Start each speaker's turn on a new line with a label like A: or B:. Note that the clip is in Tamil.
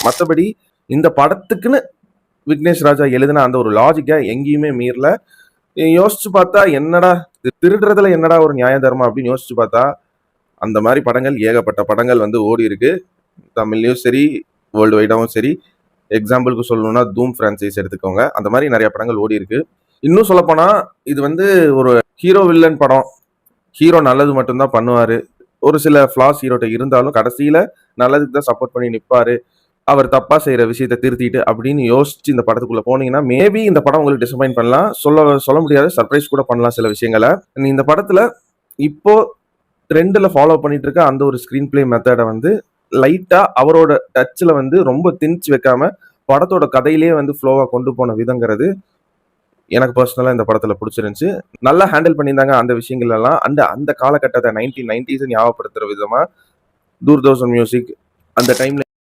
A: மற்றபடி இந்த படத்துக்குன்னு விக்னேஷ் ராஜா எழுதின அந்த ஒரு லாஜிக்கை எங்கேயுமே மீறல. யோசிச்சு பார்த்தா என்னடா திருடுறதுல என்னடா ஒரு நியாய தர்மம் அப்படின்னு யோசிச்சு பார்த்தா அந்த மாதிரி படங்கள் ஏகப்பட்ட படங்கள் வந்து ஓடி இருக்கு. தமிழ்லயும் சரி, வேர்ல்டு வைடாவும் சரி. எக்ஸாம்பிளுக்கு சொல்லணும்னா தூம் பிரான்சைஸ் எடுத்துக்கோங்க. அந்த மாதிரி நிறைய படங்கள் ஓடி இருக்கு. இன்னும் சொல்லப்போனா இது வந்து ஒரு ஹீரோ வில்லன் படம். ஹீரோ நல்லது மட்டும்தான் பண்ணுவாரு. ஒரு சில ஃபிளாஸ் ஹீரோட்ட இருந்தாலும் கடைசியில நல்லதுக்கு தான் சப்போர்ட் பண்ணி நிற்பாரு. அவர் தப்பா செய்யற விஷயத்த திருத்திட்டு அப்படின்னு யோசிச்சு இந்த படத்துக்குள்ள போனீங்கன்னா மேபி இந்த படம் உங்களுக்கு டிசப்பாயிண்ட் பண்ணலாம். சொல்ல முடியாது, சர்ப்ரைஸ் கூட பண்ணலாம் சில விஷயங்களை. இந்த படத்துல இப்போ ட்ரெண்ட்ல ஃபாலோ பண்ணிட்டு இருக்க அந்த ஒரு ஸ்கிரீன் பிளே மெத்தடை வந்து லைட்டா அவரோட டச்ல வந்து ரொம்ப திணிச்சு வைக்காம படத்தோட கதையிலேயே வந்து ஃப்ளோவா கொண்டு போன விதங்கிறது எனக்கு பர்சனலா இந்த படத்துல பிடிச்சிருந்துச்சு. நல்லா ஹேண்டில் பண்ணியிருந்தாங்க அந்த விஷயங்கள் எல்லாம். அந்த காலகட்டத்தை 1990s ஞாபகப்படுத்துற விதமா தூர்தர்ஷன் மியூசிக் அந்த டைம்ல